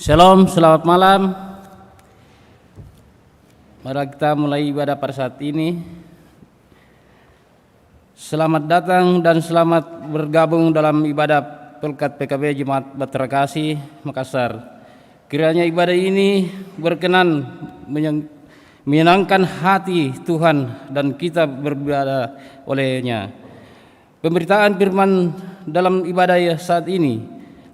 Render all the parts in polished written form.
Shalom, selamat malam. Mari kita mulai ibadah pada saat ini. Selamat datang dan selamat bergabung dalam ibadah Pelkat PKB Jemaat Bahtera Kasih Makassar. Kiranya ibadah ini berkenan menyenangkan hati Tuhan dan kita beribadah olehnya. Pemberitaan firman dalam ibadah saat ini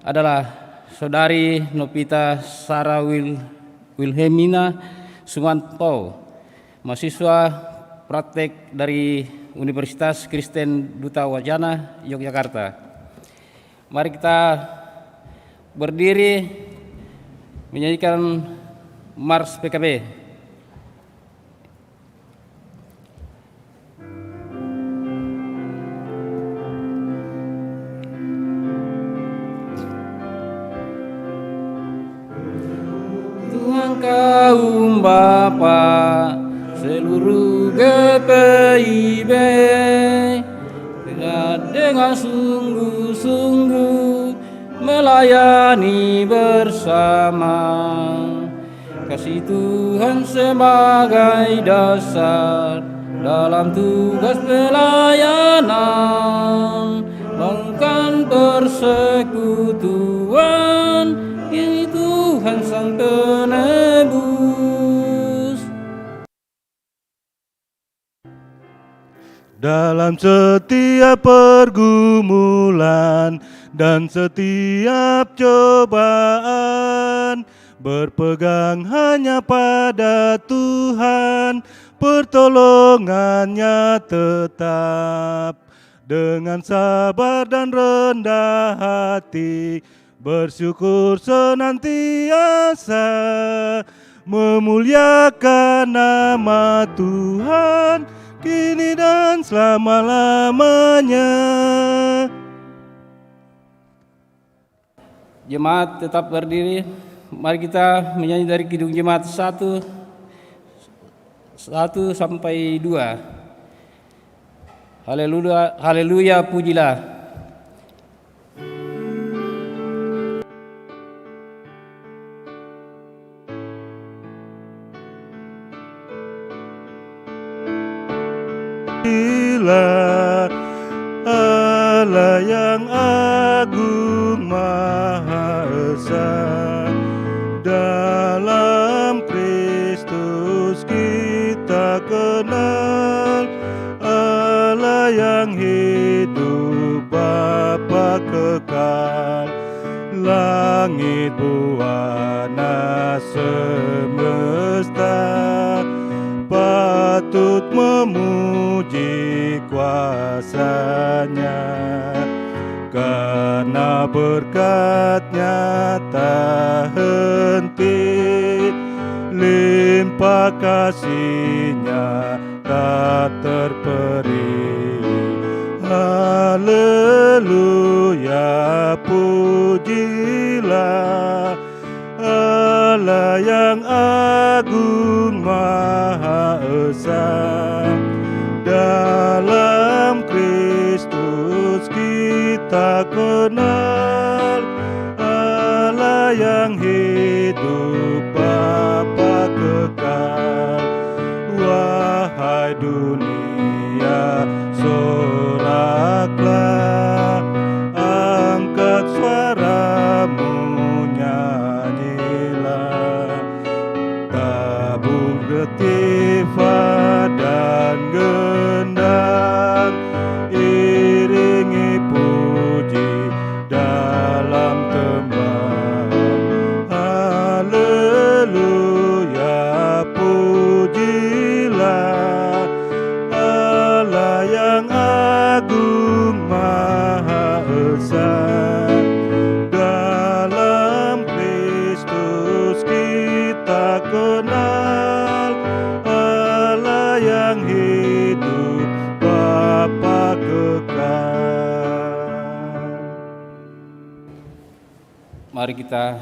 adalah Saudari Novita Sarah Wilhelmina Sumanto, mahasiswa praktek dari Universitas Kristen Duta Wacana, Yogyakarta. Mari kita berdiri menyanyikan Mars PKB. Kaum Bapa seluruh GPIB dengan sungguh-sungguh melayani bersama, kasih Tuhan sebagai dasar dalam tugas pelayanan, bangun persekutuan ini Tuhan Sang Penebus. Dalam setiap pergumulan dan setiap cobaan, berpegang hanya pada Tuhan, pertolongannya tetap. Dengan sabar dan rendah hati, bersyukur senantiasa, memuliakan nama Tuhan kini dan selama-lamanya. Jemaat tetap berdiri. Mari kita menyanyi dari Kidung Jemaat 1 sampai 2. Haleluya, haleluya, pujilah. Allah yang agung maha esa, dalam Kristus kita kenal. Allah yang hidup, Bapa kekal, langit buana semesta, patut memuji kuasa-Nya, karena berkat-Nya tak henti, limpah kasih-Nya tak terperi. Haleluya, pujilah Allah yang agung maha esa, dalam Kristus kita kenal. Allah yang hidup, Bapa kekal. Wahai dunia, soraklah, angkat suaramu, nyanyilah, tabur getifah dan gendang, iringi puji dalam tembang. Haleluya, pujilah Allah yang agung maha esa, dalam Kristus kita kenal. Allah yang hidup, Bapa kekal. Mari kita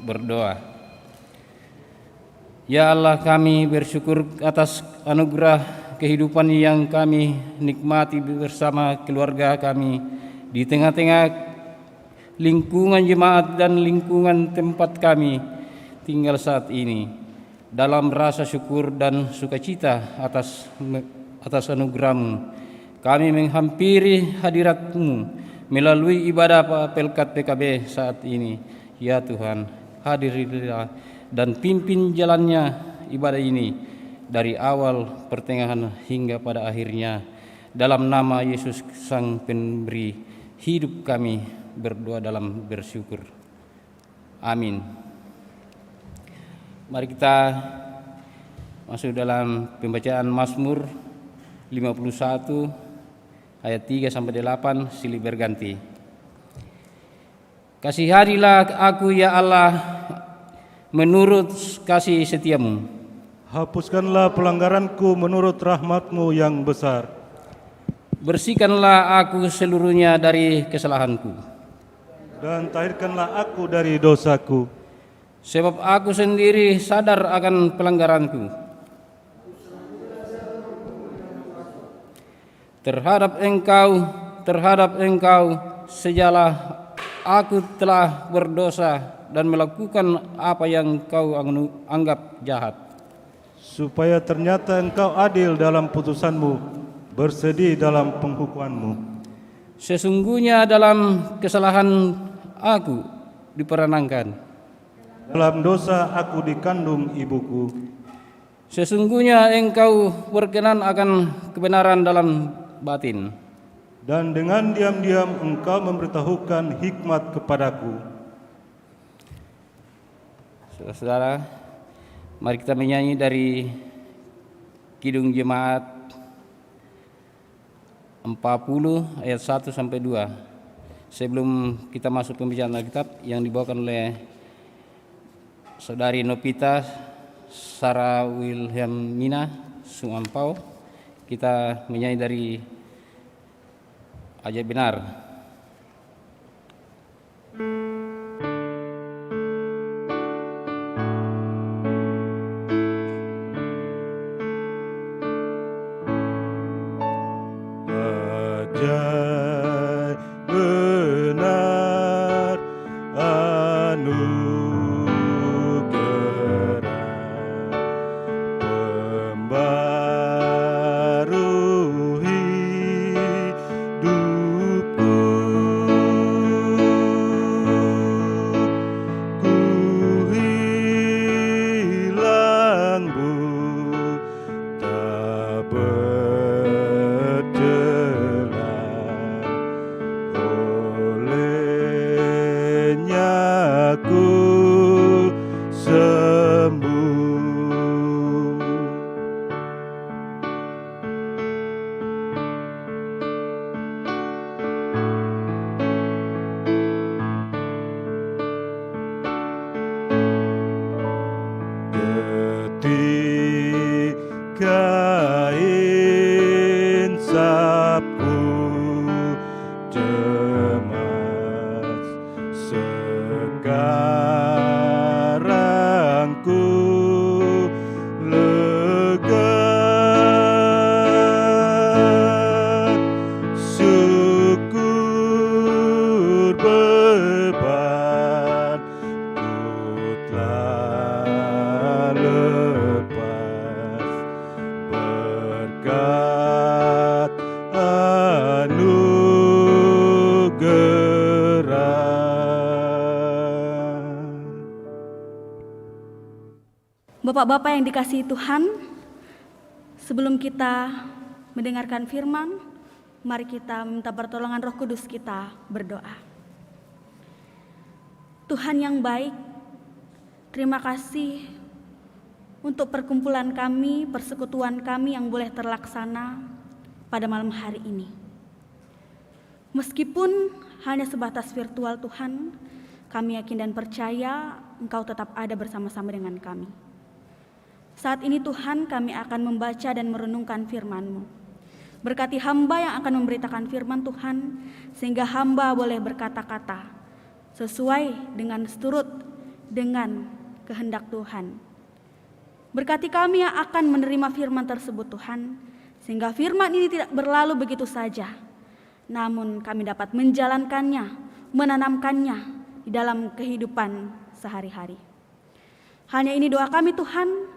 berdoa. Ya Allah, kami bersyukur atas anugerah kehidupan yang kami nikmati bersama keluarga kami di tengah-tengah lingkungan jemaat dan lingkungan tempat kami tinggal saat ini, dalam rasa syukur dan sukacita atas anugerah-Mu. Kami menghampiri hadirat-Mu melalui ibadah Pelkat PKB saat ini. Ya Tuhan, hadirilah dan pimpin jalannya ibadah ini dari awal, pertengahan hingga pada akhirnya. Dalam nama Yesus Sang Pemberi hidup kami berdoa dalam bersyukur. Amin. Mari kita masuk dalam pembacaan Mazmur 51 ayat 3 sampai 8 silih berganti. Kasihanilah aku ya Allah menurut kasih setiamu. Hapuskanlah pelanggaranku menurut rahmat-Mu yang besar. Bersihkanlah aku seluruhnya dari kesalahanku. Dan tahirkanlah aku dari dosaku. Sebab aku sendiri sadar akan pelanggaranku. Terhadap engkau sejalah aku telah berdosa dan melakukan apa yang kau anggap jahat. Supaya ternyata engkau adil dalam putusan-Mu, bersedih dalam penghukuman-Mu. Sesungguhnya dalam kesalahan aku diperanangkan. Dalam dosa aku dikandung ibuku. Sesungguhnya engkau berkenan akan kebenaran dalam batin. Dan dengan diam-diam engkau memberitahukan hikmat kepadaku. Saudara-saudara, mari kita menyanyi dari Kidung Jemaat 40 ayat 1 sampai 2. Sebelum kita masuk pembacaan Alkitab yang dibawakan oleh Saudari Novita Sarah Wilhelmina Sumampau, kita menyanyi dari Ajaib Benar. Ajaib benar anugerah pembaru hidupku. Ku hilang buta bercela, olehnya ku sembuh. Ketika insafku cemas, sekarang ku lega. Syukur beban ku telah lepas berkat anugerah. Bapak-bapak yang dikasihi Tuhan, sebelum kita mendengarkan firman, mari kita minta pertolongan Roh Kudus, kita berdoa. Tuhan yang baik, terima kasih untuk perkumpulan kami, persekutuan kami yang boleh terlaksana pada malam hari ini. Meskipun hanya sebatas virtual Tuhan, kami yakin dan percaya Engkau tetap ada bersama-sama dengan kami. Saat ini Tuhan, kami akan membaca dan merenungkan firman-Mu. Berkati hamba yang akan memberitakan firman Tuhan, sehingga hamba boleh berkata-kata sesuai dengan seturut dengan kehendak Tuhan. Berkati kami yang akan menerima firman tersebut Tuhan, sehingga firman ini tidak berlalu begitu saja, namun kami dapat menjalankannya, menanamkannya di dalam kehidupan sehari-hari. Hanya ini doa kami Tuhan,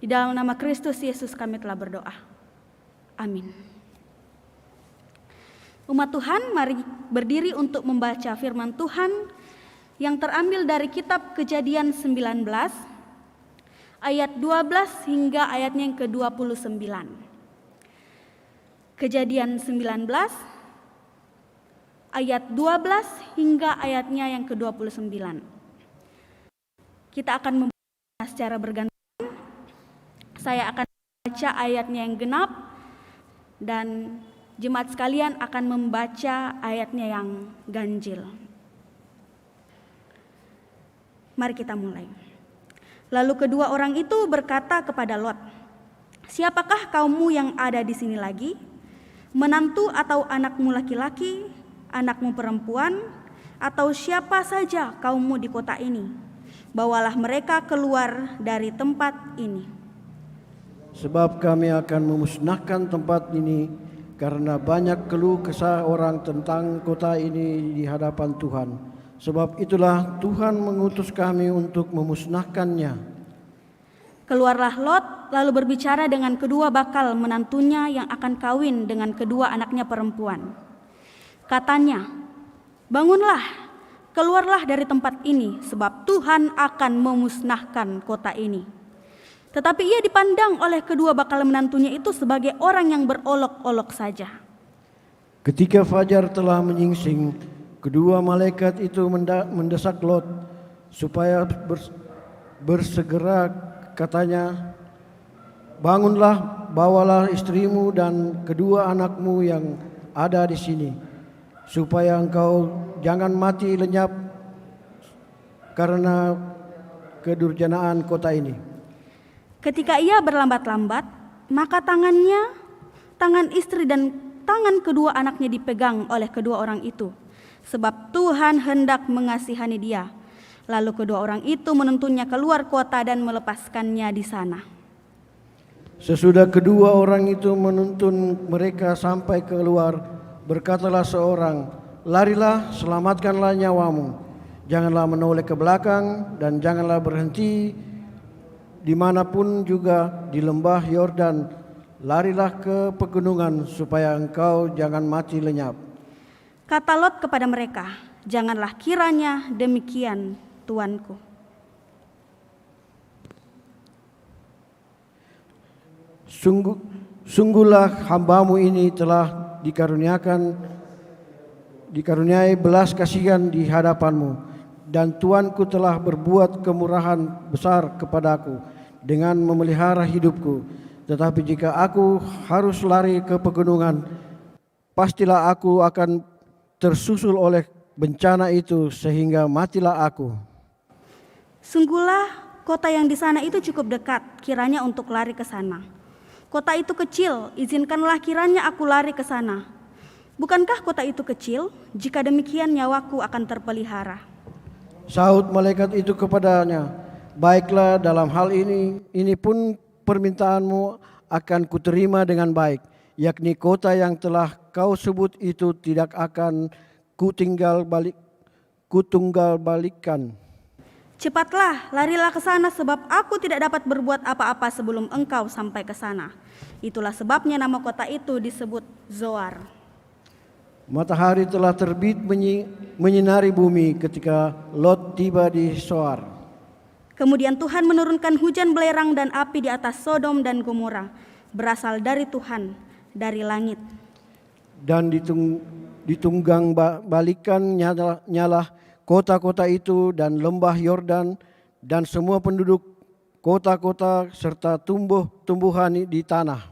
di dalam nama Kristus Yesus kami telah berdoa. Amin. Umat Tuhan, mari berdiri untuk membaca firman Tuhan yang terambil dari kitab Kejadian 19 ayat 12 hingga ayatnya yang ke-29. Kejadian 19 ayat 12 hingga ayatnya yang ke-29. Kita akan membaca secara bergantian. Saya akan membaca ayatnya yang genap dan jemaat sekalian akan membaca ayatnya yang ganjil. Mari kita mulai. Lalu kedua orang itu berkata kepada Lot, "Siapakah kaummu yang ada di sini lagi? Menantu atau anakmu laki-laki, anakmu perempuan, atau siapa saja kaummu di kota ini? Bawalah mereka keluar dari tempat ini. Sebab kami akan memusnahkan tempat ini, karena banyak keluh kesah orang tentang kota ini di hadapan Tuhan. Sebab itulah Tuhan mengutus kami untuk memusnahkannya." Keluarlah Lot lalu berbicara dengan kedua bakal menantunya yang akan kawin dengan kedua anaknya perempuan. Katanya, "Bangunlah, keluarlah dari tempat ini, sebab Tuhan akan memusnahkan kota ini." Tetapi ia dipandang oleh kedua bakal menantunya itu sebagai orang yang berolok-olok saja. Ketika fajar telah menyingsing, kedua malaikat itu mendesak Lot supaya bersegera. Katanya, "Bangunlah, bawalah istrimu dan kedua anakmu yang ada di sini, supaya engkau jangan mati lenyap karena kedurjanaan kota ini." Ketika ia berlambat-lambat, maka tangan istri dan tangan kedua anaknya dipegang oleh kedua orang itu, sebab Tuhan hendak mengasihani dia. Lalu kedua orang itu menuntunnya keluar kota dan melepaskannya di sana. Sesudah kedua orang itu menuntun mereka sampai keluar, berkatalah seorang, "Larilah, selamatkanlah nyawamu. Janganlah menoleh ke belakang dan janganlah berhenti dimanapun juga di lembah Yordan. Larilah ke pegunungan supaya engkau jangan mati lenyap." Kata Lot kepada mereka, "Janganlah kiranya demikian, Tuanku." Sungguhlah hambamu ini telah dikaruniai belas kasihan di hadapanmu, dan Tuanku telah berbuat kemurahan besar kepadaku dengan memelihara hidupku. Tetapi jika aku harus lari ke pegunungan, pastilah aku akan tersusul oleh bencana itu sehingga matilah aku. Sungguhlah kota yang di sana itu cukup dekat kiranya untuk lari ke sana. Kota itu kecil, izinkanlah kiranya aku lari ke sana. Bukankah kota itu kecil? Jika demikian nyawaku akan terpelihara. Sahut malaikat itu kepadanya, "Baiklah, dalam hal ini pun permintaanmu akan kuterima dengan baik, yakni kota yang telah kau sebut itu tidak akan kutunggal balikan. Cepatlah, larilah ke sana, sebab aku tidak dapat berbuat apa-apa sebelum engkau sampai ke sana." Itulah sebabnya nama kota itu disebut Zoar. Matahari telah terbit menyinari bumi ketika Lot tiba di Zoar. Kemudian Tuhan menurunkan hujan belerang dan api di atas Sodom dan Gomora, berasal dari Tuhan, dari langit. Dan ditunggang balikan nyalah kota-kota itu dan lembah Yordan dan semua penduduk kota-kota serta tumbuhan di tanah.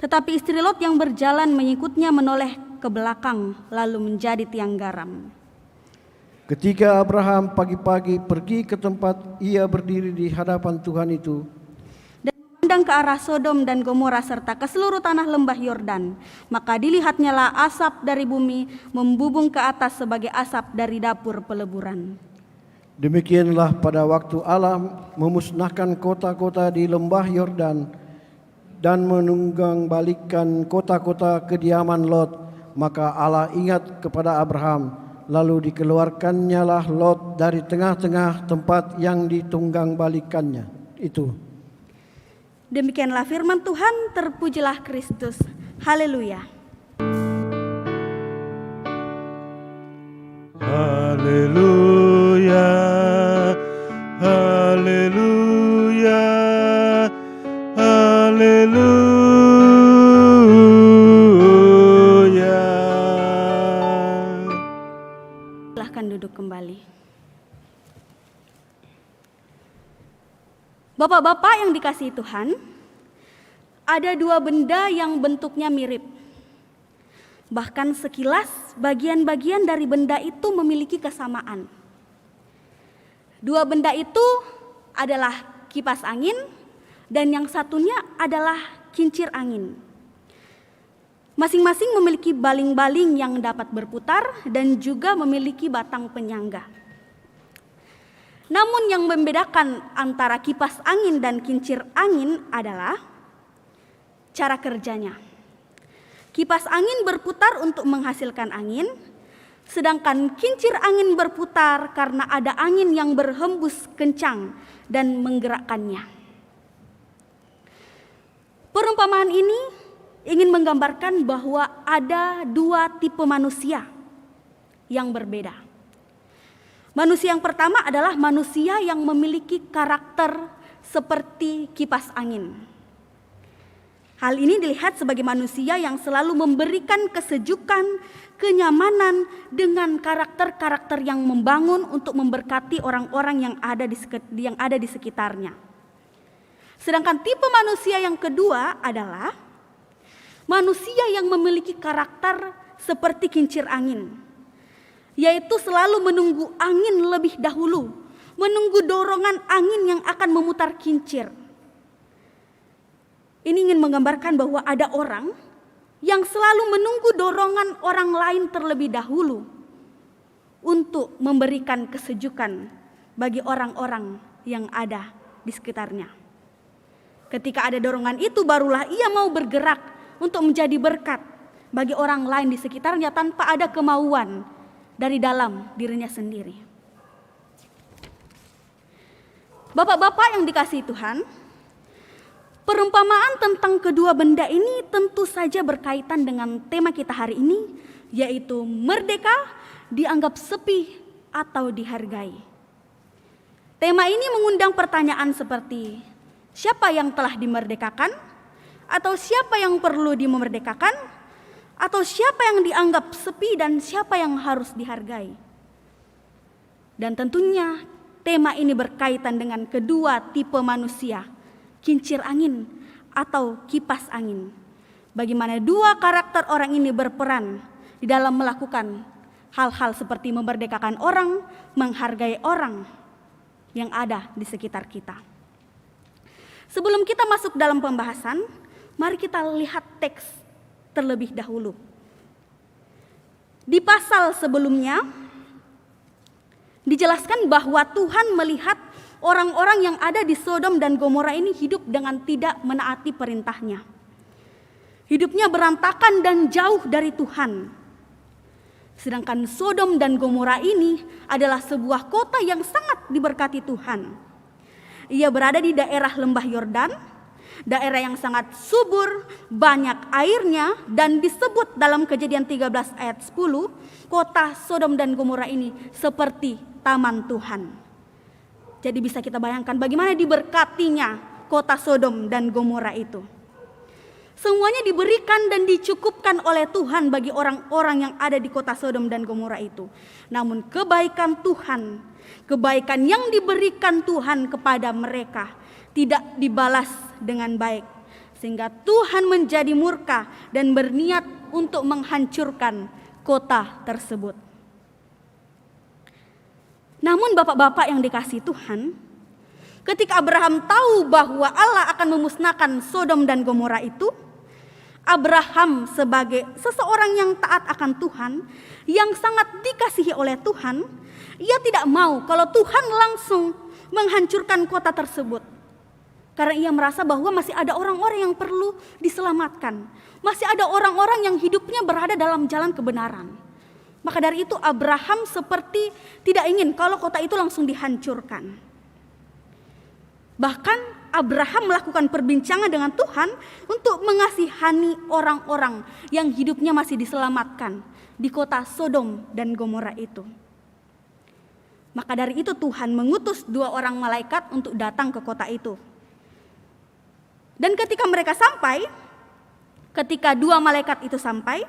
Tetapi istri Lot yang berjalan mengikutnya menoleh ke belakang lalu menjadi tiang garam. Ketika Abraham pagi-pagi pergi ke tempat ia berdiri di hadapan Tuhan itu dan memandang ke arah Sodom dan Gomora serta ke seluruh tanah lembah Yordan, maka dilihatnyalah asap dari bumi membubung ke atas sebagai asap dari dapur peleburan. Demikianlah pada waktu Allah memusnahkan kota-kota di lembah Yordan dan menunggang balikan kota-kota kediaman Lot, maka Allah ingat kepada Abraham. lalu dikeluarkannya lah Lot dari tengah-tengah tempat yang ditunggang balikannya itu. Demikianlah firman Tuhan, terpujilah Kristus. Haleluya. Haleluya, haleluya, haleluya. Silahkan duduk kembali. Bapak-bapak yang dikasihi Tuhan, ada dua benda yang bentuknya mirip. Bahkan sekilas bagian-bagian dari benda itu memiliki kesamaan. Dua benda itu adalah kipas angin dan yang satunya adalah kincir angin. Masing-masing memiliki baling-baling yang dapat berputar dan juga memiliki batang penyangga. Namun yang membedakan antara kipas angin dan kincir angin adalah cara kerjanya. Kipas angin berputar untuk menghasilkan angin, sedangkan kincir angin berputar karena ada angin yang berhembus kencang dan menggerakkannya. Perumpamaan ini ingin menggambarkan bahwa ada dua tipe manusia yang berbeda. Manusia yang pertama adalah manusia yang memiliki karakter seperti kipas angin. Hal ini dilihat sebagai manusia yang selalu memberikan kesejukan, kenyamanan dengan karakter-karakter yang membangun untuk memberkati orang-orang yang ada di sekitarnya. Sedangkan tipe manusia yang kedua adalah manusia yang memiliki karakter seperti kincir angin, yaitu selalu menunggu angin lebih dahulu, menunggu dorongan angin yang akan memutar kincir. Ini ingin menggambarkan bahwa ada orang yang selalu menunggu dorongan orang lain terlebih dahulu untuk memberikan kesejukan bagi orang-orang yang ada di sekitarnya. Ketika ada dorongan itu, barulah ia mau bergerak untuk menjadi berkat bagi orang lain di sekitarnya tanpa ada kemauan dari dalam dirinya sendiri. Bapak-bapak yang dikasihi Tuhan, perumpamaan tentang kedua benda ini tentu saja berkaitan dengan tema kita hari ini, yaitu merdeka dianggap sepi atau dihargai. Tema ini mengundang pertanyaan seperti, siapa yang telah dimerdekakan? Atau siapa yang perlu dimerdekakan? Atau siapa yang dianggap sepi dan siapa yang harus dihargai? Dan tentunya tema ini berkaitan dengan kedua tipe manusia, kincir angin atau kipas angin. Bagaimana dua karakter orang ini berperan di dalam melakukan hal-hal seperti memerdekakan orang, menghargai orang yang ada di sekitar kita. Sebelum kita masuk dalam pembahasan, mari kita lihat teks terlebih dahulu. Di pasal sebelumnya dijelaskan bahwa Tuhan melihat orang-orang yang ada di Sodom dan Gomora ini hidup dengan tidak menaati perintahnya. Hidupnya berantakan dan jauh dari Tuhan. Sedangkan Sodom dan Gomora ini adalah sebuah kota yang sangat diberkati Tuhan. Ia berada di daerah lembah Yordan, daerah yang sangat subur, banyak airnya, dan disebut dalam Kejadian 13 ayat 10, kota Sodom dan Gomora ini seperti taman Tuhan. Jadi bisa kita bayangkan bagaimana diberkatinya kota Sodom dan Gomora itu. Semuanya diberikan dan dicukupkan oleh Tuhan bagi orang-orang yang ada di kota Sodom dan Gomora itu. Namun kebaikan Tuhan, kebaikan yang diberikan Tuhan kepada mereka tidak dibalas dengan baik. Sehingga Tuhan menjadi murka dan berniat untuk menghancurkan kota tersebut. Namun bapak-bapak yang dikasihi Tuhan, ketika Abraham tahu bahwa Allah akan memusnahkan Sodom dan Gomora itu, Abraham sebagai seseorang yang taat akan Tuhan, yang sangat dikasihi oleh Tuhan, ia tidak mau kalau Tuhan langsung menghancurkan kota tersebut. Karena ia merasa bahwa masih ada orang-orang yang perlu diselamatkan. Masih ada orang-orang yang hidupnya berada dalam jalan kebenaran. Maka dari itu Abraham seperti tidak ingin kalau kota itu langsung dihancurkan. Bahkan Abraham melakukan perbincangan dengan Tuhan untuk mengasihani orang-orang yang hidupnya masih diselamatkan di kota Sodom dan Gomora itu. Maka dari itu Tuhan mengutus 2 orang malaikat untuk datang ke kota itu. Dan ketika mereka sampai, ketika 2 malaikat itu sampai,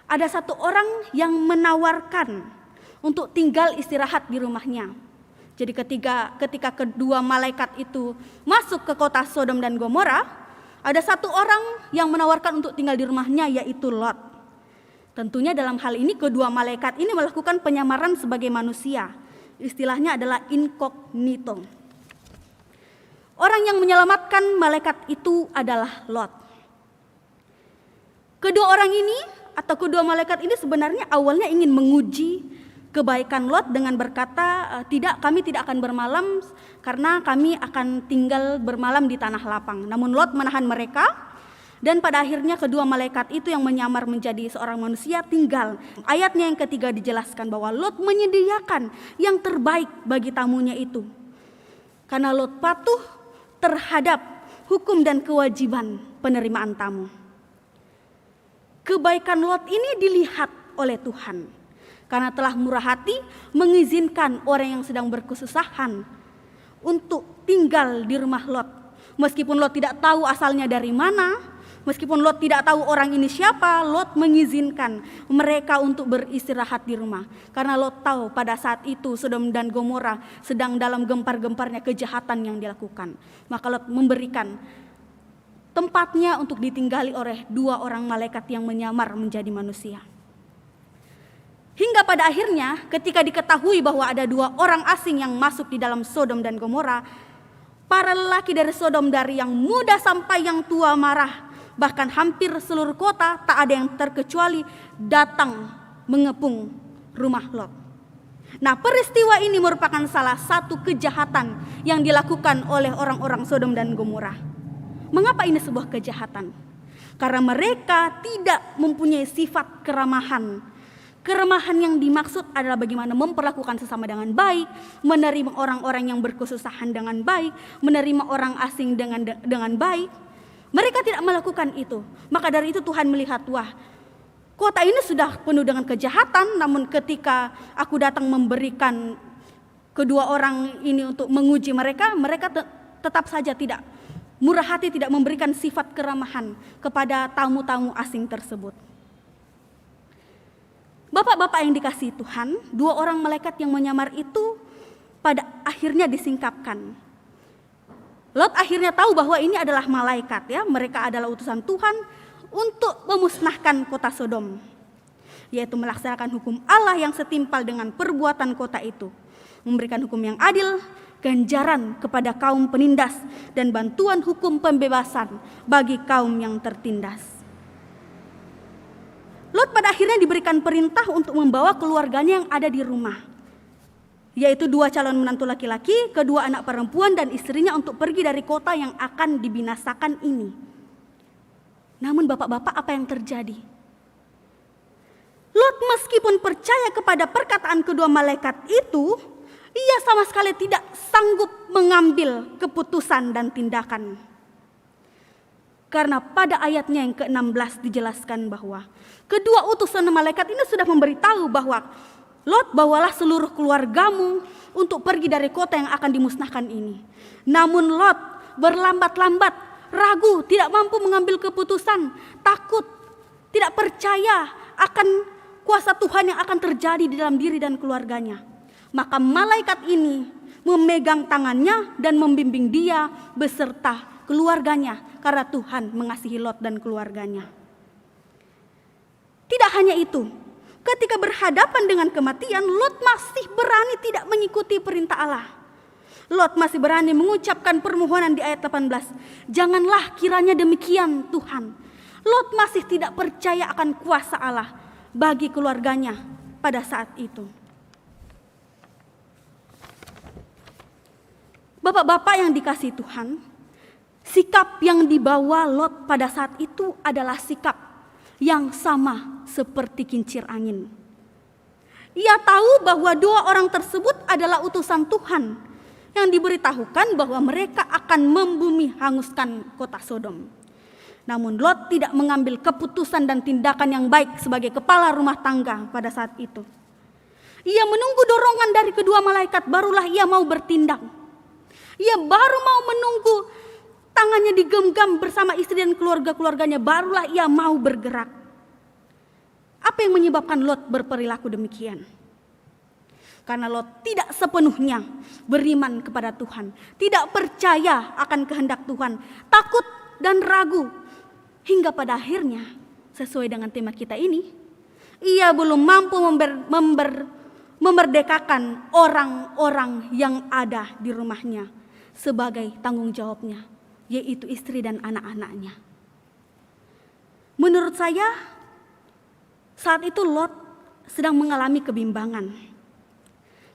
ada 1 orang yang menawarkan untuk tinggal istirahat di rumahnya. Jadi ketika kedua malaikat itu masuk ke kota Sodom dan Gomora, ada 1 orang yang menawarkan untuk tinggal di rumahnya, yaitu Lot. Tentunya dalam hal ini kedua malaikat ini melakukan penyamaran sebagai manusia. Istilahnya adalah incognito. Orang yang menyelamatkan malaikat itu adalah Lot. Kedua orang ini atau kedua malaikat ini sebenarnya awalnya ingin menguji kebaikan Lot dengan berkata, tidak, kami tidak akan bermalam karena kami akan tinggal bermalam di tanah lapang. Namun Lot menahan mereka, dan pada akhirnya kedua malaikat itu yang menyamar menjadi seorang manusia tinggal. Ayatnya yang ketiga dijelaskan bahwa Lot menyediakan yang terbaik bagi tamunya itu. Karena Lot patuh terhadap hukum dan kewajiban penerimaan tamu. Kebaikan Lot ini dilihat oleh Tuhan karena telah murah hati mengizinkan orang yang sedang berkesusahan untuk tinggal di rumah Lot. Meskipun Lot tidak tahu asalnya dari mana, meskipun Lot tidak tahu orang ini siapa, Lot mengizinkan mereka untuk beristirahat di rumah. Karena Lot tahu pada saat itu Sodom dan Gomora sedang dalam gempar-gemparnya kejahatan yang dilakukan. Maka Lot memberikan tempatnya untuk ditinggali oleh 2 orang malaikat yang menyamar menjadi manusia. Hingga pada akhirnya ketika diketahui bahwa ada 2 orang asing yang masuk di dalam Sodom dan Gomora, para lelaki dari Sodom dari yang muda sampai yang tua marah. Bahkan hampir seluruh kota tak ada yang terkecuali datang mengepung rumah Lot. Nah, peristiwa ini merupakan salah satu kejahatan yang dilakukan oleh orang-orang Sodom dan Gomora. Mengapa ini sebuah kejahatan? Karena mereka tidak mempunyai sifat keramahan. Keramahan yang dimaksud adalah bagaimana memperlakukan sesama dengan baik, menerima orang-orang yang berkesusahan dengan baik, menerima orang asing dengan baik. Mereka tidak melakukan itu. Maka dari itu Tuhan melihat, wah, kota ini sudah penuh dengan kejahatan, namun ketika aku datang memberikan kedua orang ini untuk menguji mereka, mereka tetap saja tidak murah hati, tidak memberikan sifat keramahan kepada tamu-tamu asing tersebut. Bapak-bapak yang dikasihi Tuhan, 2 orang malaikat yang menyamar itu pada akhirnya disingkapkan. Lot akhirnya tahu bahwa ini adalah malaikat, ya, mereka adalah utusan Tuhan untuk memusnahkan kota Sodom, yaitu melaksanakan hukum Allah yang setimpal dengan perbuatan kota itu, memberikan hukum yang adil, ganjaran kepada kaum penindas, dan bantuan hukum pembebasan bagi kaum yang tertindas. Lot pada akhirnya diberikan perintah untuk membawa keluarganya yang ada di rumah, yaitu 2 calon menantu laki-laki, 2 anak perempuan dan istrinya untuk pergi dari kota yang akan dibinasakan ini. Namun bapak-bapak, apa yang terjadi? Lot meskipun percaya kepada perkataan kedua malaikat itu, ia sama sekali tidak sanggup mengambil keputusan dan tindakan. Karena pada ayatnya yang ke-16 dijelaskan bahwa kedua utusan malaikat ini sudah memberitahu bahwa Lot, bawalah seluruh keluargamu untuk pergi dari kota yang akan dimusnahkan ini. Namun Lot berlambat-lambat, ragu, tidak mampu mengambil keputusan, takut, tidak percaya akan kuasa Tuhan yang akan terjadi di dalam diri dan keluarganya. Maka malaikat ini memegang tangannya dan membimbing dia beserta keluarganya, karena Tuhan mengasihi Lot dan keluarganya. Tidak hanya itu, ketika berhadapan dengan kematian, Lot masih berani tidak mengikuti perintah Allah. Lot masih berani mengucapkan permohonan di ayat 18. Janganlah kiranya demikian Tuhan. Lot masih tidak percaya akan kuasa Allah bagi keluarganya pada saat itu. Bapak-bapak yang dikasihi Tuhan, sikap yang dibawa Lot pada saat itu adalah sikap yang sama seperti kincir angin. Ia tahu bahwa 2 orang tersebut adalah utusan Tuhan yang diberitahukan bahwa mereka akan membumi hanguskan kota Sodom. Namun Lot tidak mengambil keputusan dan tindakan yang baik sebagai kepala rumah tangga pada saat itu. Ia menunggu dorongan dari kedua malaikat, barulah ia mau bertindak. Ia baru mau menunggu tangannya digenggam bersama istri dan keluarga-keluarganya, barulah ia mau bergerak. Apa yang menyebabkan Lot berperilaku demikian? Karena Lot tidak sepenuhnya beriman kepada Tuhan, tidak percaya akan kehendak Tuhan, takut dan ragu. Hingga pada akhirnya, sesuai dengan tema kita ini, ia belum mampu memerdekakan orang-orang yang ada di rumahnya sebagai tanggung jawabnya, yaitu istri dan anak-anaknya. Menurut saya, saat itu Lot sedang mengalami kebimbangan.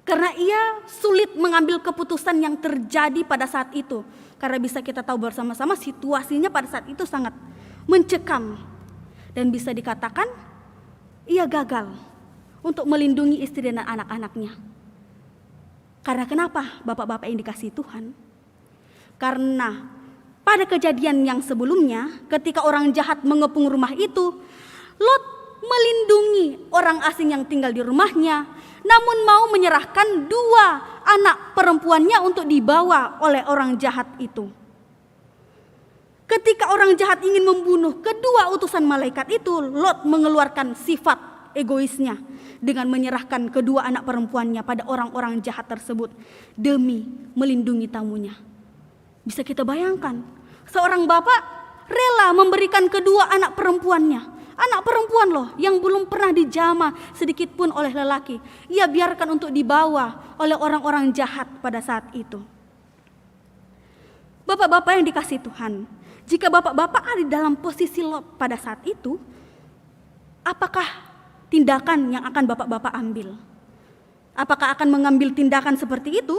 Karena ia sulit mengambil keputusan yang terjadi pada saat itu. Karena bisa kita tahu bersama-sama situasinya pada saat itu sangat mencekam. Dan bisa dikatakan ia gagal untuk melindungi istri dan anak-anaknya. Karena kenapa bapak-bapak yang dikasihi Tuhan? Karena pada kejadian yang sebelumnya ketika orang jahat mengepung rumah itu, Lot melindungi orang asing yang tinggal di rumahnya, namun mau menyerahkan 2 anak perempuannya untuk dibawa oleh orang jahat itu. Ketika orang jahat ingin membunuh kedua utusan malaikat itu, Lot mengeluarkan sifat egoisnya dengan menyerahkan kedua anak perempuannya pada orang-orang jahat tersebut demi melindungi tamunya. Bisa kita bayangkan, seorang bapak rela memberikan kedua anak perempuannya. Anak perempuan loh yang belum pernah dijamah sedikit pun oleh lelaki. Ia biarkan untuk dibawa oleh orang-orang jahat pada saat itu. Bapak-bapak yang dikasihi Tuhan, jika bapak-bapak ada di dalam posisi Lot pada saat itu, apakah tindakan yang akan bapak-bapak ambil? Apakah akan mengambil tindakan seperti itu?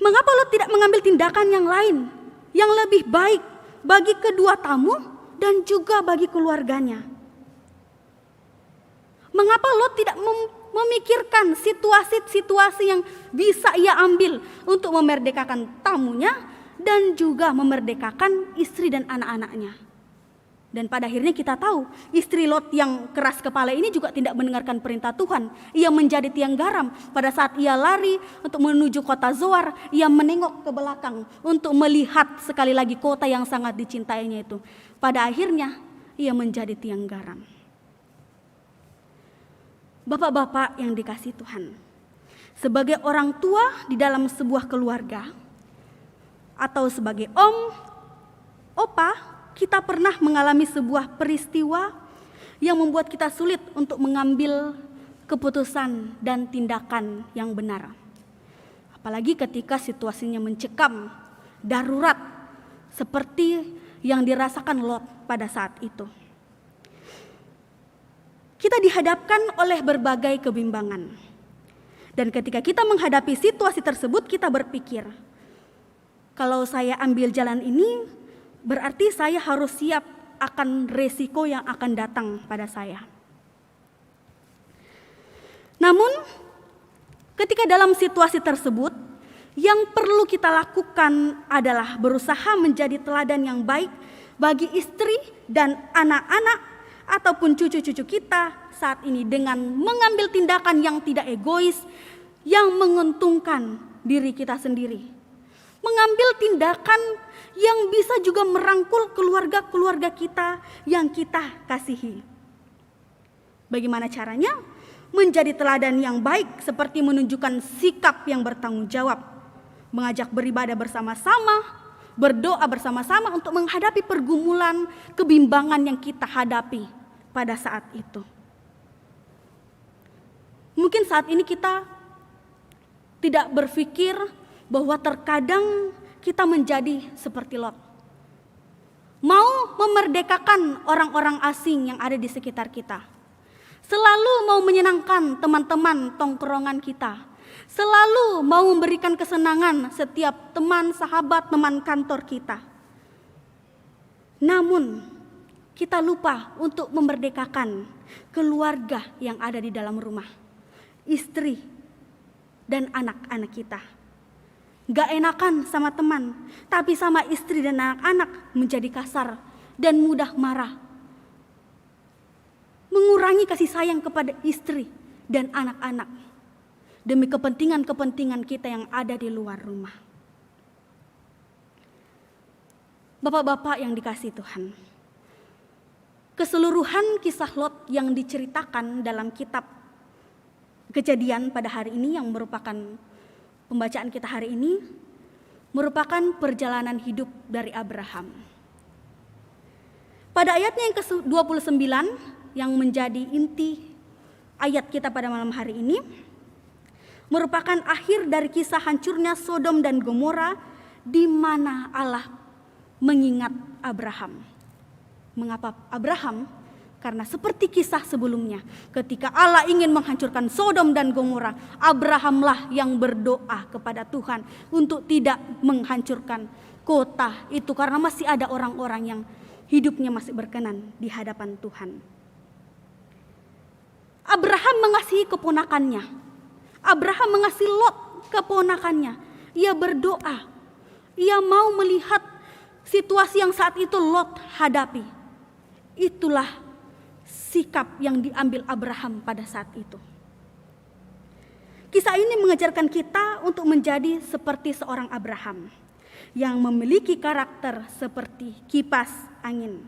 Mengapa Lot tidak mengambil tindakan yang lain, yang lebih baik bagi kedua tamu dan juga bagi keluarganya? Mengapa Lot tidak memikirkan situasi-situasi yang bisa ia ambil untuk memerdekakan tamunya dan juga memerdekakan istri dan anak-anaknya? Dan pada akhirnya kita tahu istri Lot yang keras kepala ini juga tidak mendengarkan perintah Tuhan. Ia menjadi tiang garam. Pada saat ia lari untuk menuju kota Zoar, ia menengok ke belakang untuk melihat sekali lagi kota yang sangat dicintainya itu. Pada akhirnya ia menjadi tiang garam. Bapak-bapak yang dikasihi Tuhan, sebagai orang tua di dalam sebuah keluarga atau sebagai om, opa, kita pernah mengalami sebuah peristiwa yang membuat kita sulit untuk mengambil keputusan dan tindakan yang benar. Apalagi ketika situasinya mencekam, darurat, seperti yang dirasakan Lot pada saat itu. Kita dihadapkan oleh berbagai kebimbangan. Dan ketika kita menghadapi situasi tersebut, kita berpikir, kalau saya ambil jalan ini, berarti saya harus siap akan resiko yang akan datang pada saya. Namun, ketika dalam situasi tersebut, yang perlu kita lakukan adalah berusaha menjadi teladan yang baik bagi istri dan anak-anak ataupun cucu-cucu kita saat ini dengan mengambil tindakan yang tidak egois, yang menguntungkan diri kita sendiri. Mengambil tindakan yang bisa juga merangkul keluarga-keluarga kita yang kita kasihi. Bagaimana caranya? Menjadi teladan yang baik seperti menunjukkan sikap yang bertanggung jawab, mengajak beribadah bersama-sama, berdoa bersama-sama untuk menghadapi pergumulan, kebimbangan yang kita hadapi pada saat itu. Mungkin saat ini kita tidak berpikir bahwa terkadang kita menjadi seperti Lot. Mau memerdekakan orang-orang asing yang ada di sekitar kita. Selalu mau menyenangkan teman-teman tongkrongan kita. Selalu mau memberikan kesenangan setiap teman, sahabat, teman kantor kita. Namun kita lupa untuk memerdekakan keluarga yang ada di dalam rumah, istri dan anak-anak kita. Gak enakan sama teman, tapi sama istri dan anak-anak menjadi kasar dan mudah marah. Mengurangi kasih sayang kepada istri dan anak-anak demi kepentingan-kepentingan kita yang ada di luar rumah. Bapak-bapak yang dikasihi Tuhan, keseluruhan kisah Lot yang diceritakan dalam kitab Kejadian pada hari ini yang merupakan pembacaan kita hari ini merupakan perjalanan hidup dari Abraham. Pada ayatnya yang ke-29 yang menjadi inti ayat kita pada malam hari ini merupakan akhir dari kisah hancurnya Sodom dan Gomora, di mana Allah mengingat Abraham. Mengapa Abraham? Karena seperti kisah sebelumnya, ketika Allah ingin menghancurkan Sodom dan Gomora, Abrahamlah yang berdoa kepada Tuhan untuk tidak menghancurkan kota itu, karena masih ada orang-orang yang hidupnya masih berkenan di hadapan Tuhan. Abraham mengasihi keponakannya. Abraham mengasihi Lot, keponakannya. Ia berdoa. Ia mau melihat situasi yang saat itu Lot hadapi. Itulah sikap yang diambil Abraham pada saat itu. Kisah ini mengajarkan kita untuk menjadi seperti seorang Abraham yang memiliki karakter seperti kipas angin.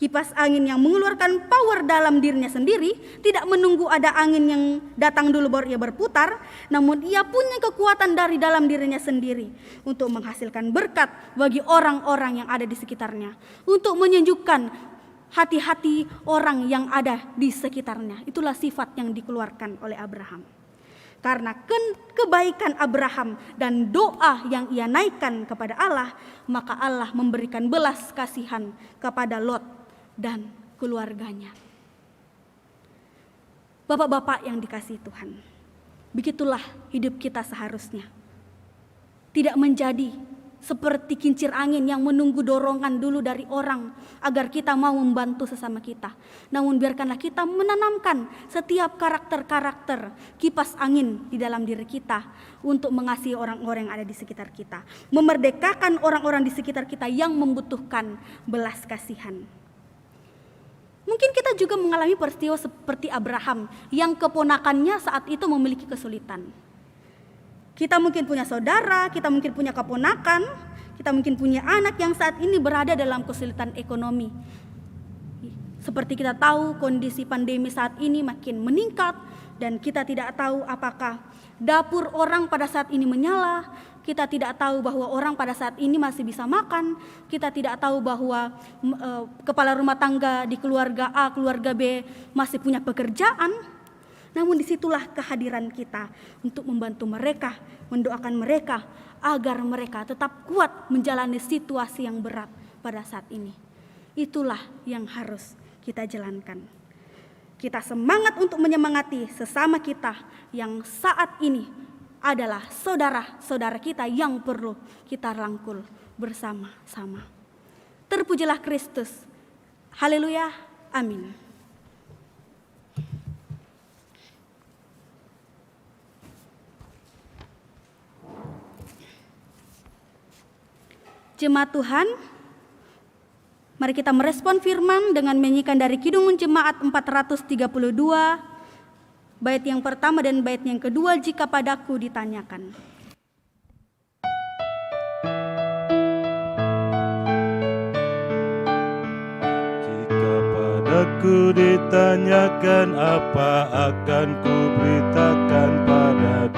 Kipas angin yang mengeluarkan power dalam dirinya sendiri, tidak menunggu ada angin yang datang dulu baru ia berputar, namun ia punya kekuatan dari dalam dirinya sendiri untuk menghasilkan berkat bagi orang-orang yang ada di sekitarnya, untuk menyejukkan hati-hati orang yang ada di sekitarnya. Itulah sifat yang dikeluarkan oleh Abraham. Karena kebaikan Abraham dan doa yang ia naikkan kepada Allah, maka Allah memberikan belas kasihan kepada Lot dan keluarganya. Bapak-bapak yang dikasihi Tuhan, begitulah hidup kita seharusnya. Tidak menjadi seperti kincir angin yang menunggu dorongan dulu dari orang agar kita mau membantu sesama kita. Namun biarkanlah kita menanamkan setiap karakter-karakter kipas angin di dalam diri kita untuk mengasihi orang-orang yang ada di sekitar kita. Memerdekakan orang-orang di sekitar kita yang membutuhkan belas kasihan. Mungkin kita juga mengalami peristiwa seperti Abraham yang keponakannya saat itu memiliki kesulitan. Kita mungkin punya saudara, kita mungkin punya keponakan, kita mungkin punya anak yang saat ini berada dalam kesulitan ekonomi. Seperti kita tahu kondisi pandemi saat ini makin meningkat dan kita tidak tahu apakah dapur orang pada saat ini menyala, kita tidak tahu bahwa orang pada saat ini masih bisa makan, kita tidak tahu bahwa kepala rumah tangga di keluarga A, keluarga B masih punya pekerjaan. Namun disitulah kehadiran kita untuk membantu mereka, mendoakan mereka agar mereka tetap kuat menjalani situasi yang berat pada saat ini. Itulah yang harus kita jalankan. Kita semangat untuk menyemangati sesama kita yang saat ini adalah saudara-saudara kita yang perlu kita rangkul bersama-sama. Terpujilah Kristus. Haleluya. Amin. Jemaat Tuhan, mari kita merespon firman dengan menyanyikan dari Kidung Jemaat 432, bait yang pertama dan bait yang kedua, jika padaku ditanyakan. Jika padaku ditanyakan, apa akan ku beritakan pada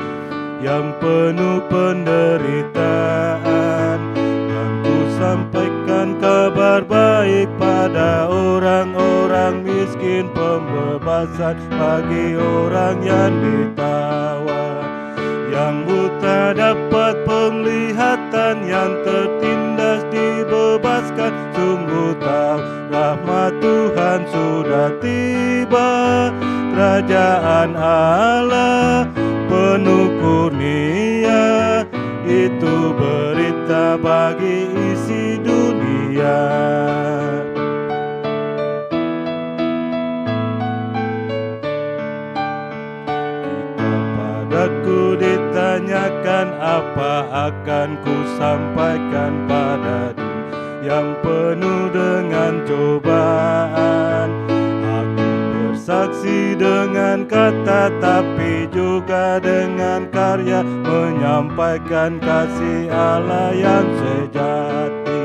yang penuh penderitaan? Sampaikan kabar baik pada orang-orang miskin, pembebasan bagi orang yang ditawan, yang buta dapat penglihatan, yang tertindas dibebaskan. Sungguh tahu rahmat Tuhan sudah tiba, kerajaan Allah penuh kurnia. Itu berita bagi isi dunia. ku ditanyakan, apa akan ku sampaikan pada dunia yang penuh dengan cobaan? Aku bersaksi dengan kata, tapi juga dengan karya, menyampaikan kasih Allah yang sejati.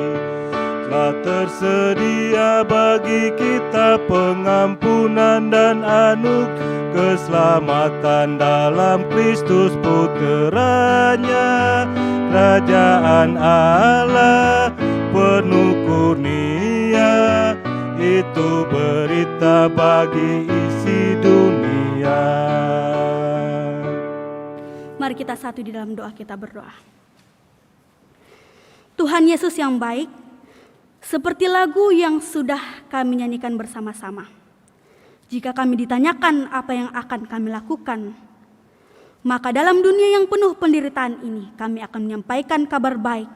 Telah tersedia bagi kita pengampunan dan anugerah keselamatan dalam Kristus Puteranya. Kerajaan Allah penuh kurnia, itu berita bagi isi dunia. Mari kita satu di dalam doa, kita berdoa. Tuhan Yesus yang baik, seperti lagu yang sudah kami nyanyikan bersama-sama, jika kami ditanyakan apa yang akan kami lakukan, maka dalam dunia yang penuh penderitaan ini, kami akan menyampaikan kabar baik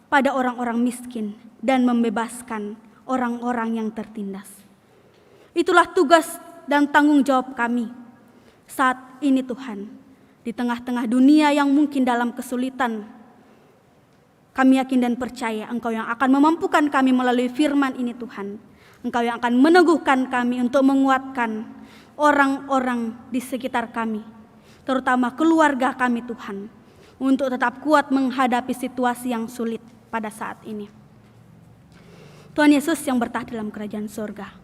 pada orang-orang miskin dan membebaskan orang-orang yang tertindas. Itulah tugas dan tanggung jawab kami saat ini Tuhan. Di tengah-tengah dunia yang mungkin dalam kesulitan, kami yakin dan percaya Engkau yang akan memampukan kami melalui firman ini Tuhan. Engkau yang akan meneguhkan kami untuk menguatkan orang-orang di sekitar kami, terutama keluarga kami Tuhan, untuk tetap kuat menghadapi situasi yang sulit pada saat ini. Tuhan Yesus yang bertahta dalam kerajaan surga,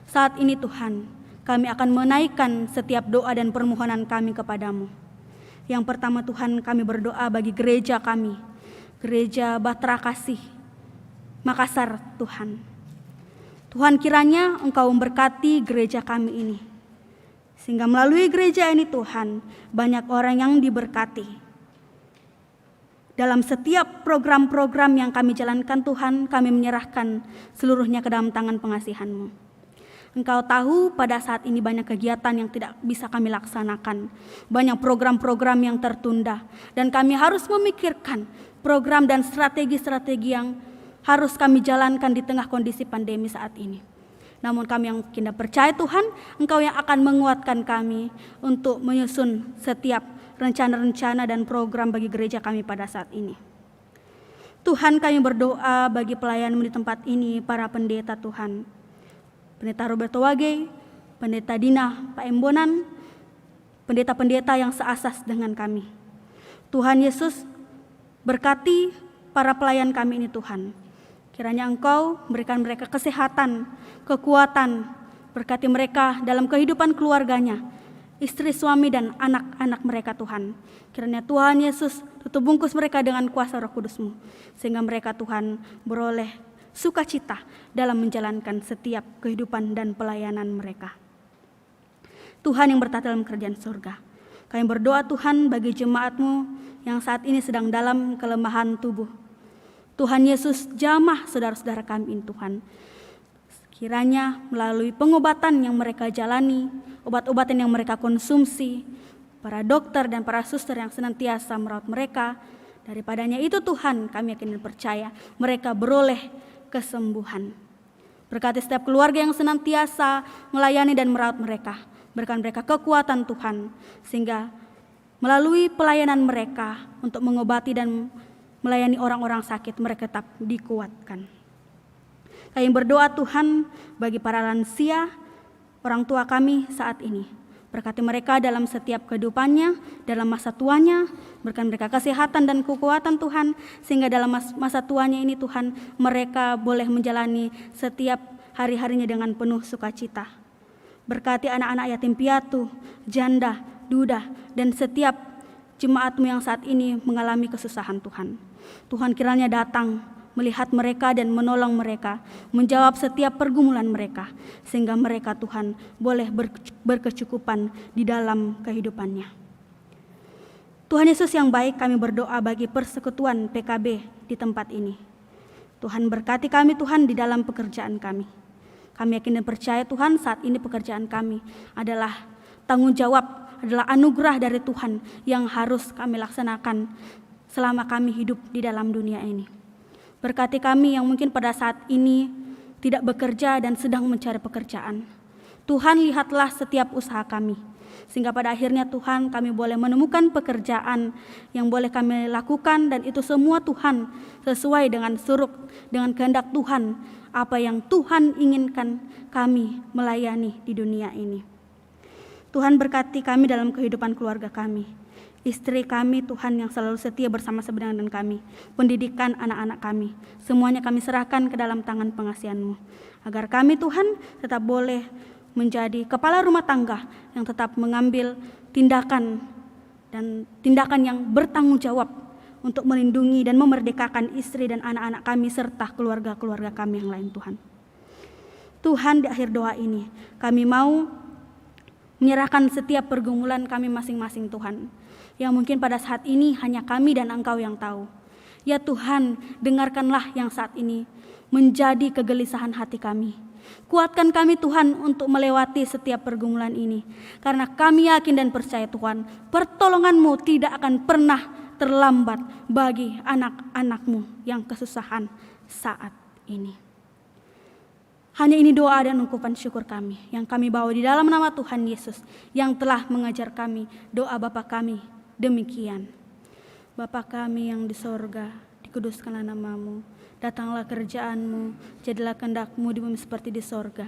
saat ini Tuhan, kami akan menaikkan setiap doa dan permohonan kami kepadamu. Yang pertama Tuhan, kami berdoa bagi gereja kami, Gereja Bahtera Kasih Makassar Tuhan. Tuhan, kiranya Engkau memberkati gereja kami ini, sehingga melalui gereja ini Tuhan, banyak orang yang diberkati. Dalam setiap program-program yang kami jalankan Tuhan, kami menyerahkan seluruhnya ke dalam tangan pengasihan-Mu. Engkau tahu pada saat ini banyak kegiatan yang tidak bisa kami laksanakan, banyak program-program yang tertunda, dan kami harus memikirkan program dan strategi-strategi yang harus kami jalankan di tengah kondisi pandemi saat ini. Namun kami yang kita percaya Tuhan, Engkau yang akan menguatkan kami untuk menyusun setiap rencana-rencana dan program bagi gereja kami pada saat ini. Tuhan, kami berdoa bagi pelayan di tempat ini, para pendeta Tuhan, Pendeta Roberto Wage, Pendeta Dina Pak Embonan, pendeta-pendeta yang seasas dengan kami. Tuhan Yesus, berkati para pelayan kami ini Tuhan. Kiranya Engkau berikan mereka kesehatan, kekuatan, berkati mereka dalam kehidupan keluarganya, istri, suami, dan anak-anak mereka Tuhan. Kiranya Tuhan Yesus tutup bungkus mereka dengan kuasa Roh Kudus-Mu, sehingga mereka Tuhan beroleh sukacita dalam menjalankan setiap kehidupan dan pelayanan mereka. Tuhan yang bertahta dalam kerajaan surga, kami berdoa Tuhan bagi jemaat-Mu yang saat ini sedang dalam kelemahan tubuh. Tuhan Yesus, jamah saudara-saudara kami ini Tuhan. Kiranya melalui pengobatan yang mereka jalani, obat-obatan yang mereka konsumsi, para dokter dan para suster yang senantiasa merawat mereka, daripadanya itu Tuhan, kami yakin dan percaya mereka beroleh kesembuhan. Berkati setiap keluarga yang senantiasa melayani dan merawat mereka, berikan mereka kekuatan Tuhan, sehingga melalui pelayanan mereka untuk mengobati dan melayani orang-orang sakit, mereka tetap dikuatkan. Kami berdoa Tuhan bagi para lansia, orang tua kami saat ini. Berkati mereka dalam setiap kehidupannya, dalam masa tuanya, berikan mereka kesehatan dan kekuatan Tuhan, sehingga dalam masa tuanya ini Tuhan, mereka boleh menjalani setiap hari-harinya dengan penuh sukacita. Berkati anak-anak yatim piatu, janda, duda, dan setiap jemaat-Mu yang saat ini mengalami kesusahan Tuhan. Tuhan kiranya datang, melihat mereka dan menolong mereka, menjawab setiap pergumulan mereka, sehingga mereka Tuhan boleh berkecukupan di dalam kehidupannya. Tuhan Yesus yang baik, kami berdoa bagi persekutuan PKB di tempat ini. Tuhan berkati kami Tuhan di dalam pekerjaan kami. Kami yakin dan percaya Tuhan, saat ini pekerjaan kami adalah tanggung jawab, adalah anugerah dari Tuhan yang harus kami laksanakan selama kami hidup di dalam dunia ini. Berkati kami yang mungkin pada saat ini tidak bekerja dan sedang mencari pekerjaan. Tuhan, lihatlah setiap usaha kami. Sehingga pada akhirnya Tuhan kami boleh menemukan pekerjaan yang boleh kami lakukan, dan itu semua Tuhan sesuai dengan dengan kehendak Tuhan, apa yang Tuhan inginkan kami melayani di dunia ini. Tuhan berkati kami dalam kehidupan keluarga kami. Istri kami Tuhan yang selalu setia bersama-sama dengan kami. Pendidikan anak-anak kami, semuanya kami serahkan ke dalam tangan pengasihan-Mu. Agar kami Tuhan tetap boleh menjadi kepala rumah tangga yang tetap mengambil tindakan yang bertanggung jawab untuk melindungi dan memerdekakan istri dan anak-anak kami serta keluarga-keluarga kami yang lain Tuhan. Tuhan, di akhir doa ini kami mau menyerahkan setiap pergumulan kami masing-masing Tuhan, yang mungkin pada saat ini hanya kami dan Engkau yang tahu. Ya Tuhan, dengarkanlah yang saat ini menjadi kegelisahan hati kami. Kuatkan kami Tuhan untuk melewati setiap pergumulan ini, karena kami yakin dan percaya Tuhan, pertolongan-Mu tidak akan pernah terlambat bagi anak-anak-Mu yang kesusahan saat ini. Hanya ini doa dan ungkapan syukur kami yang kami bawa di dalam nama Tuhan Yesus yang telah mengajar kami doa Bapa kami demikian. Bapa kami yang di sorga, dikuduskanlah nama-Mu, datanglah kerjaan-Mu, jadilah kehendak-Mu di bumi seperti di sorga.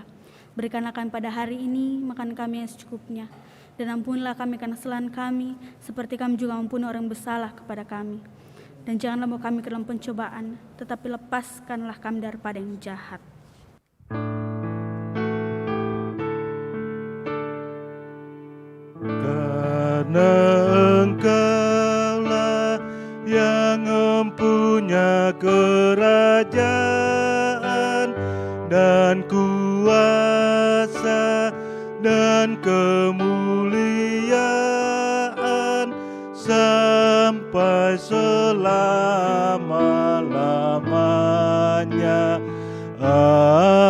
Berikanlah kami pada hari ini makan kami yang secukupnya, dan ampunilah kami karena kesalahan kami, seperti kami juga ampuni orang yang bersalah kepada kami. Dan janganlah bawa kami ke dalam pencobaan, tetapi lepaskanlah kami daripada yang jahat. Karena Engkaulah yang mempunyai kerajaan dan kuasa dan kemuliaan sampai selama-lamanya. Amin.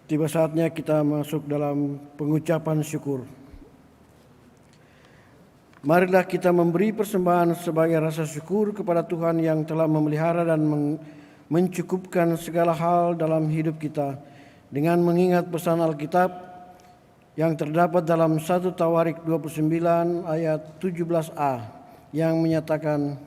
Tiba saatnya kita masuk dalam pengucapan syukur. Marilah kita memberi persembahan sebagai rasa syukur kepada Tuhan yang telah memelihara dan mencukupkan segala hal dalam hidup kita, dengan mengingat pesan Alkitab yang terdapat dalam 1 Tawarik 29 ayat 17a yang menyatakan,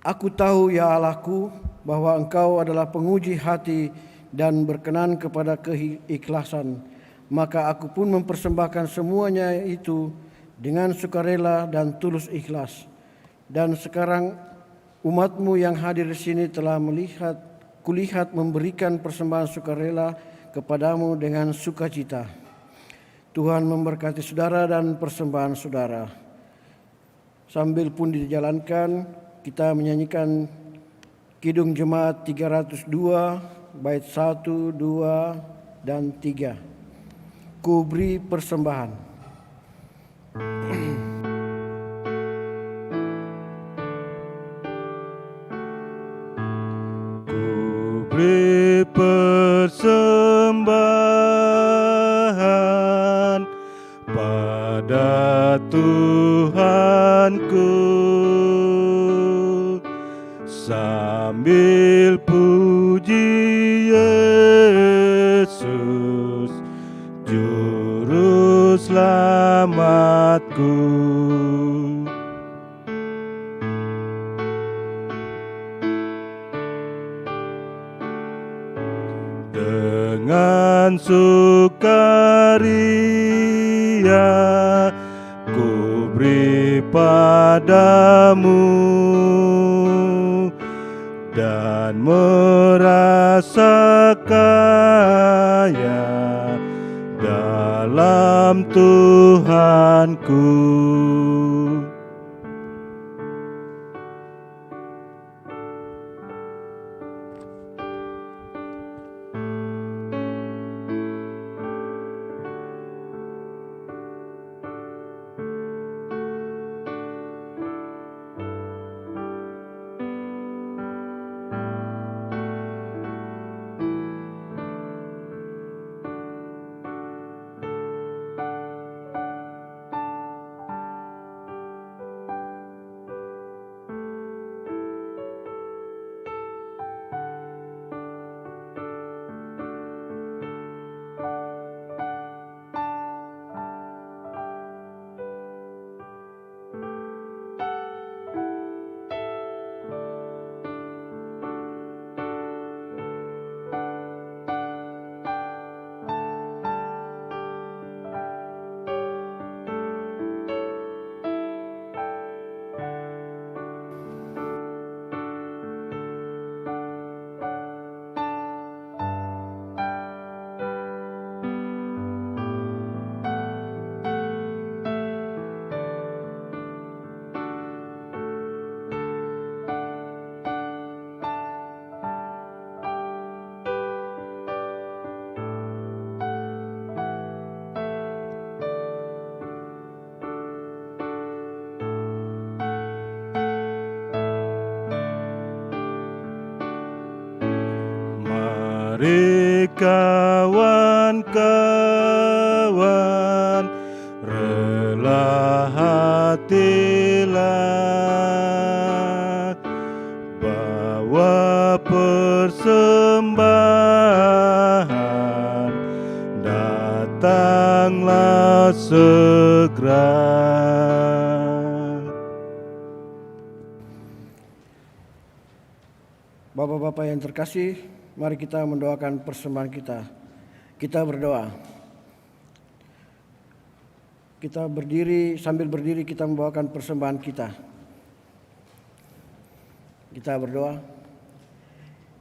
"Aku tahu ya Allahku bahwa Engkau adalah penguji hati dan berkenan kepada keikhlasan, maka aku pun mempersembahkan semuanya itu dengan sukarela dan tulus ikhlas. Dan sekarang umat-Mu yang hadir di sini telah kulihat memberikan persembahan sukarela kepadamu dengan sukacita." Tuhan memberkati saudara dan persembahan saudara. Sambil pun dijalankan, kita menyanyikan Kidung Jemaat 302 bait 1, 2, dan 3. Ku beri persembahan. Ku beri persembahan pada Tuhanku, sambil puji Yesus, Juru Selamatku. Dengan sukaria ku beri padamu, dan merasa kaya dalam Tuhanku. Mari kawan-kawan, rela hatilah, bawa persembahan, datanglah segera. Bapak-bapak yang terkasih, mari kita mendoakan persembahan kita. Kita berdoa. Kita berdiri, sambil berdiri kita membawakan persembahan kita. Kita berdoa.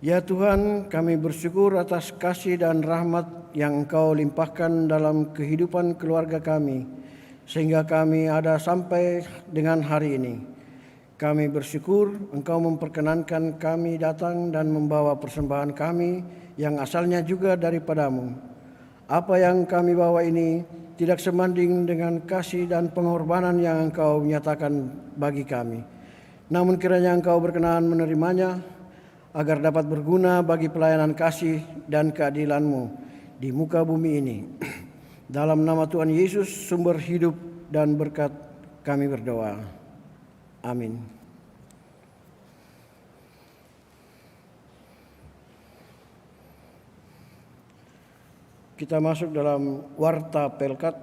Ya Tuhan, kami bersyukur atas kasih dan rahmat yang Engkau limpahkan dalam kehidupan keluarga kami, sehingga kami ada sampai dengan hari ini. Kami bersyukur Engkau memperkenankan kami datang dan membawa persembahan kami yang asalnya juga daripadamu. Apa yang kami bawa ini tidak sebanding dengan kasih dan pengorbanan yang Engkau nyatakan bagi kami. Namun kiranya Engkau berkenan menerimanya, agar dapat berguna bagi pelayanan kasih dan keadilan-Mu di muka bumi ini. Dalam nama Tuhan Yesus, sumber hidup dan berkat, kami berdoa. Amin. Kita masuk dalam warta Pelkat.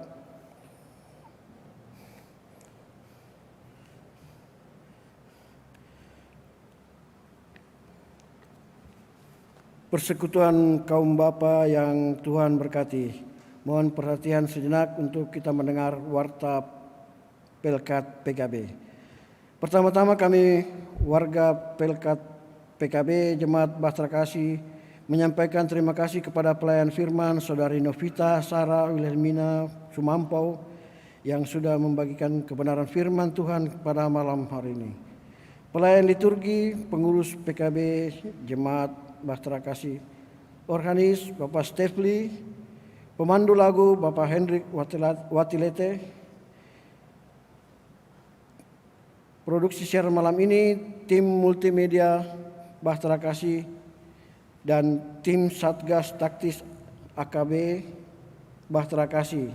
Persekutuan kaum bapa yang Tuhan berkati, mohon perhatian sejenak untuk kita mendengar warta Pelkat PKB. Pertama-tama kami warga Pelkat PKB Jemaat Bahtera Kasih menyampaikan terima kasih kepada pelayan firman Saudari Novita Sarah Wilhelmina Sumampau yang sudah membagikan kebenaran firman Tuhan pada malam hari ini. Pelayan liturgi, pengurus PKB Jemaat Bahtera Kasih, organis Bapak Stefli, pemandu lagu Bapak Hendrik Watilete. Produksi siaran malam ini tim multimedia Bahtera Kasih dan tim Satgas Taktis AKB Bahtera Kasih.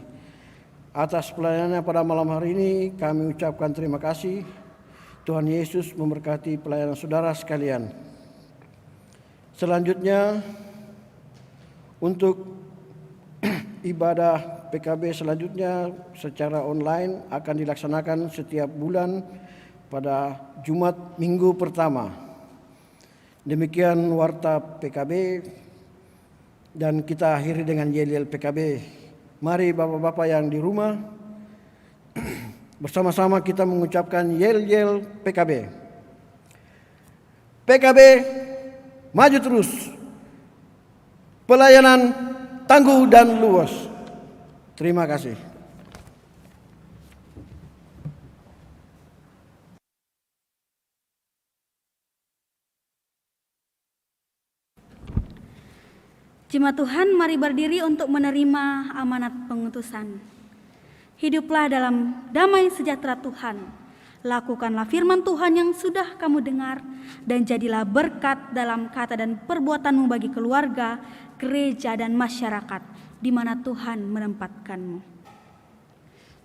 Atas pelayanannya pada malam hari ini kami ucapkan terima kasih. Tuhan Yesus memberkati pelayanan saudara sekalian. Selanjutnya untuk ibadah PKB selanjutnya secara online akan dilaksanakan setiap bulan pada Jumat minggu pertama. Demikian warta PKB dan kita akhiri dengan yel-yel PKB. Mari bapak-bapak yang di rumah bersama-sama kita mengucapkan yel-yel PKB. PKB maju terus. Pelayanan tangguh dan luas. Terima kasih. Jemaat Tuhan, mari berdiri untuk menerima amanat pengutusan. Hiduplah dalam damai sejahtera Tuhan. Lakukanlah firman Tuhan yang sudah kamu dengar dan jadilah berkat dalam kata dan perbuatanmu bagi keluarga, gereja, dan masyarakat di mana Tuhan menempatkanmu.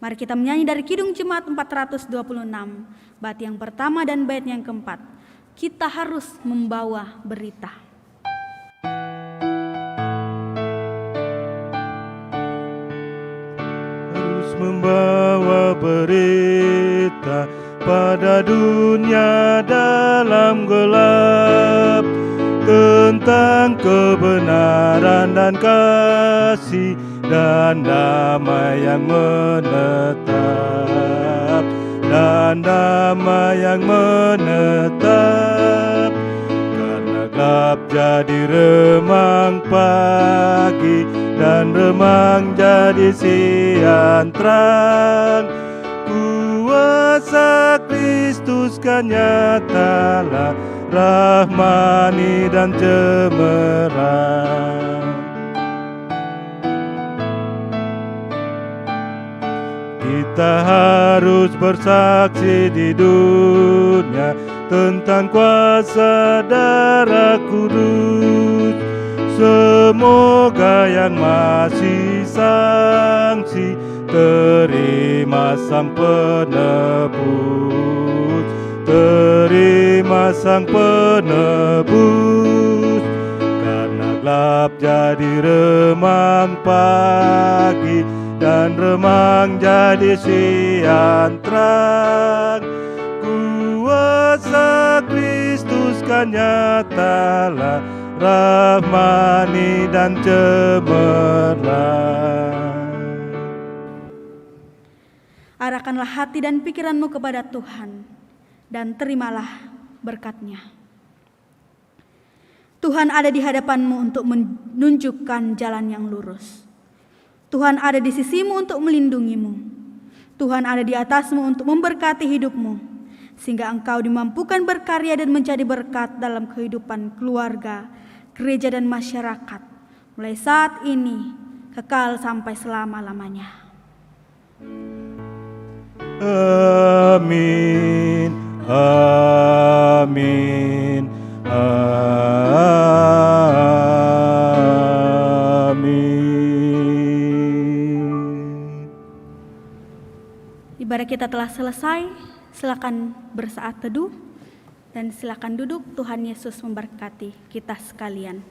Mari kita menyanyi dari Kidung Jemaat 426, bait yang pertama dan bait yang keempat. Kita harus membawa berita. Membawa berita pada dunia dalam gelap tentang kebenaran dan kasih dan damai yang menetap, dan damai yang menetap. Karena gelap jadi remang pagi dan remang jadi siang terang. Kuasa Kristus kan nyatalah, rahmani dan cemerlang. Kita harus bersaksi di dunia tentang kuasa darah kudus, Semoga yang masih sangsi terima Sang Penebus, terima Sang Penebus. Karena gelap jadi remang pagi, dan remang jadi siang terang. Kuasa Kristus kan nyatalah, rahmani dan cemerlang. Arahkanlah hati dan pikiranmu kepada Tuhan, dan terimalah berkat-Nya. Tuhan ada di hadapanmu untuk menunjukkan jalan yang lurus. Tuhan ada di sisimu untuk melindungimu. Tuhan ada di atasmu untuk memberkati hidupmu, sehingga engkau dimampukan berkarya dan menjadi berkat dalam kehidupan keluarga, gereja dan masyarakat, mulai saat ini, kekal sampai selama-lamanya. Amin, amin, amin. Ibadah kita telah selesai, silakan bersaat teduh dan silakan duduk. Tuhan Yesus memberkati kita sekalian.